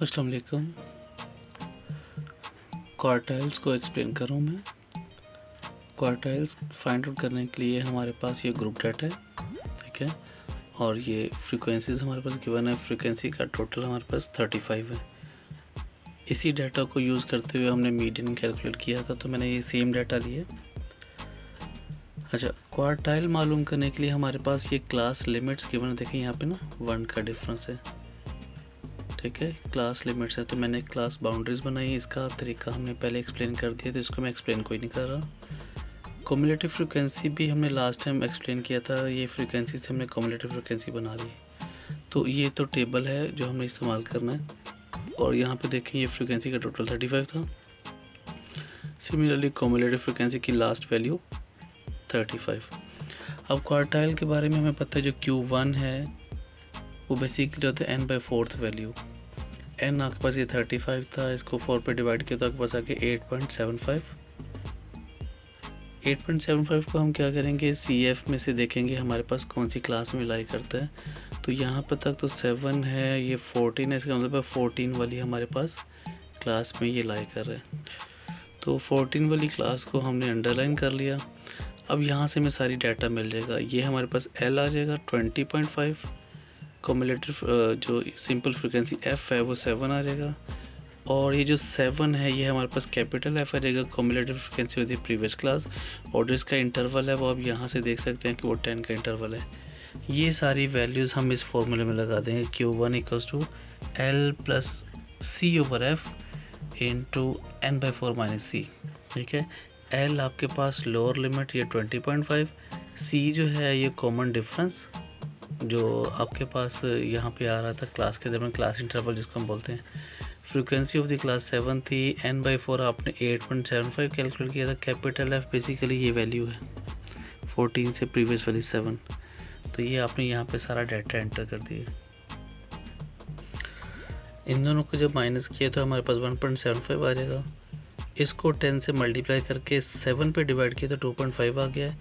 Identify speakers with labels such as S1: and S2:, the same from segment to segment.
S1: अस्सलाम वालेकुम। क्वार्टाइल्स को एक्सप्लेन करूँ मैं। क्वार्टाइल्स फाइंड आउट करने के लिए हमारे पास ये ग्रुप डाटा है, ठीक है, और ये फ्रीक्वेंसीज हमारे पास गिवन है। फ्रीक्वेंसी का टोटल हमारे पास 35 है। इसी डाटा को यूज़ करते हुए हमने मीडियन कैलकुलेट किया था, तो मैंने ये सेम डाटा लिया। अच्छा, क्वार्टाइल मालूम करने के लिए हमारे पास ये क्लास लिमिट्स गिवन है। देखें यहाँ पे ना 1 का डिफरेंस है, ठीक है, क्लास लिमिट्स है। तो मैंने क्लास बाउंड्रीज बनाई, इसका तरीका हमने पहले एक्सप्लेन कर दिया, तो इसको मैं एक्सप्लेन कोई नहीं कर रहा। कम्युलेटिव फ्रीक्वेंसी भी हमने लास्ट टाइम एक्सप्लेन किया था। ये फ्रीक्वेंसी से हमने कम्युलेटिव फ्रीक्वेंसी बना ली। तो ये तो टेबल है जो हमने इस्तेमाल करना है, और यहाँ पे देखें ये फ्रीक्वेंसी का टोटल 35 था। सिमिलरली कम्युलेटिव फ्रीक्वेंसी की लास्ट वैल्यू 35। अब क्वार्टाइल के बारे में हमें पता है, जो Q1 है वो बेसिकली होता है n/4 वैल्यू। n आपके पास ये 35 था, इसको 4 पे डिवाइड किया तो आपके पास आके 8.75। 8.75 को हम क्या करेंगे, CF में से देखेंगे हमारे पास कौन सी क्लास में लाई करता है। तो यहाँ पर तक तो 7 है, ये 14 है, इसका मतलब है 14 वाली हमारे पास क्लास में ये लाई कर रहे हैं। तो 14 वाली क्लास को हमने अंडरलाइन कर लिया। अब यहाँ से हमें सारी डाटा मिल जाएगा। ये हमारे पास L आ जाएगा 20.5, कम्युलेटिव जो सिंपल फ्रीक्वेंसी F है वो 7 आ जाएगा, और ये जो 7 है ये हमारे पास कैपिटल F आ जाएगा। कम्युलेटिव फ्रीक्वेंसी होती है प्रीवियस क्लास, और जो इसका इंटरवल है वो आप यहाँ से देख सकते हैं कि वो 10 का इंटरवल है। ये सारी वैल्यूज़ हम इस फॉर्मूले में लगा देंगे। Q1 = L + C/F × n/4 - c, ठीक है। L आपके पास लोअर लिमिट ये 20.5, C जो है ये कॉमन डिफरेंस जो आपके पास यहाँ पे आ रहा था क्लास के दरमियान, क्लास इंटरवल जिसको हम बोलते हैं। फ्रीक्वेंसी ऑफ द क्लास 7 थी, n/4 आपने 8.75 कैलकुलेट किया था। कैपिटल F बेसिकली ये वैल्यू है 14 से प्रीवियस वाली 7। तो ये आपने यहाँ पे सारा डाटा एंटर कर दिया। इन दोनों को जब माइनस किया तो हमारे पास 1.75 आ जाएगा। इसको 10 से मल्टीप्लाई करके 7 पे डिवाइड किया तो 2.5 आ गया है।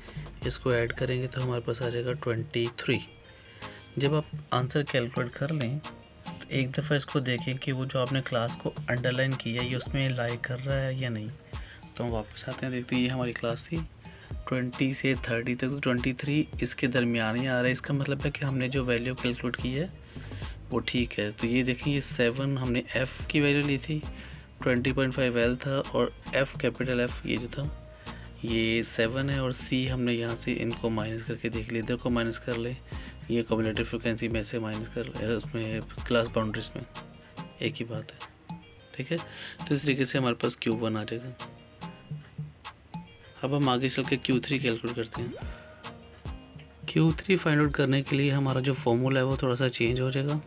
S1: इसको ऐड करेंगे तो हमारे पास आ जाएगा 23। जब आप आंसर कैलकुलेट कर लें तो एक दफ़ा इसको देखें कि वो जो आपने क्लास को अंडरलाइन किया ये उसमें लाई कर रहा है या नहीं। तो हम वापस आते हैं, देखते हैं ये हमारी क्लास थी 20 से 30 तक, तो 23 इसके दरमियान ही आ रहा है। इसका मतलब है कि हमने जो वैल्यू कैलकुलेट की है वो ठीक है। तो ये देखें, ये 7 हमने F की वैल्यू ली थी, 20.5 L था, और F कैपिटल F ये जो था ये 7 है, और C हमने यहाँ से इनको माइनस करके देख लिया। इधर को माइनस कर ले, ये कम्युलेटिव फ्रीक्वेंसी में से माइनस कर ले, उसमें क्लास बाउंड्रीज में एक ही बात है, ठीक है। तो इस तरीके से हमारे पास Q1 आ जाएगा। अब हम आगे चल के Q3 कैलकुलेट करते हैं। Q3 फाइंड आउट करने के लिए हमारा जो फॉर्मूला है वो थोड़ा सा चेंज हो जाएगा।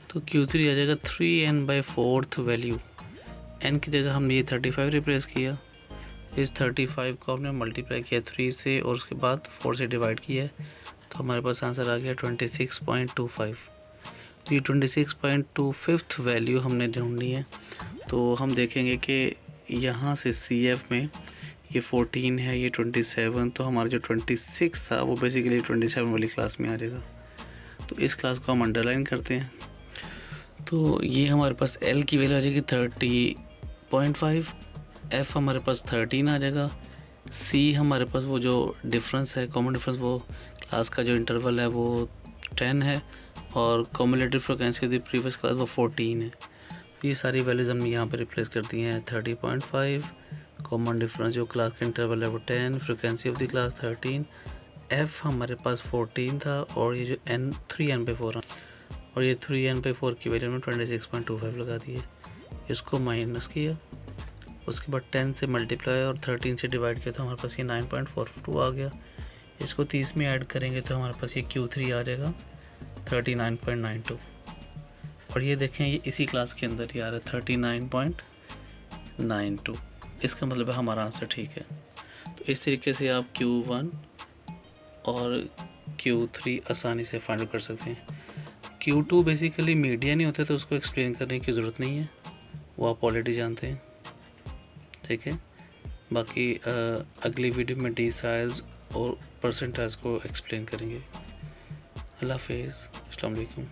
S1: तो Q3 आ जाएगा 3n/4 वैल्यू। n की जगह हमने ये 35 रिप्लेस किया। इस 35 को हमने मल्टीप्लाई किया 3 से, और उसके बाद 4 से डिवाइड किया, तो हमारे पास आंसर आ गया 26.25। तो ये 26.25 वैल्यू हमने ढूंढनी है। तो हम देखेंगे कि यहाँ से CF में ये 14 है, ये 27, तो हमारा जो 26 था वो बेसिकली 27 वाली क्लास में आ जाएगा। तो इस क्लास को हम अंडरलाइन करते हैं। तो ये हमारे पास L की वैल्यू आ जाएगी 30.5, F हमारे पास 13 आ जाएगा, C हमारे पास वो जो डिफरेंस है कॉमन डिफरेंस, वो क्लास का जो इंटरवल है वो 10 है, और cumulative frequency the previous class वो 14 है। तो ये सारी वैल्यूज़ हमने यहाँ पे रिप्लेस कर दी हैं। 30.5, कॉमन डिफरेंस जो क्लास का इंटरवल है वो 10, frequency of the class 13, F हमारे पास 14 था, और ये जो n/4 और ये 3n/4 की वैल्यू में 26.25 लगा दी है। इसको माइनस किया, उसके बाद 10 से मल्टीप्लाई और 13 से डिवाइड किया तो हमारे पास ये 9.42 आ गया। इसको 30 में ऐड करेंगे तो हमारे पास ये Q3 आ जाएगा 39.92, और ये देखें ये इसी क्लास के अंदर ही आ रहा है 39.92। इसका मतलब है हमारा आंसर ठीक है। तो इस तरीके से आप Q1 और Q3 आसानी से फाइंड कर सकते हैं। Q2 बेसिकली मीडियन ही होता है, तो उसको एक्सप्लेन करने की ज़रूरत नहीं है, वो आप ऑलरेडी जानते हैं, ठीक है। बाकी अगली वीडियो में डेसिमल्स और परसेंटाइज को एक्सप्लेन करेंगे। अल्लाह हाफिज़, अस्सलाम वालेकुम।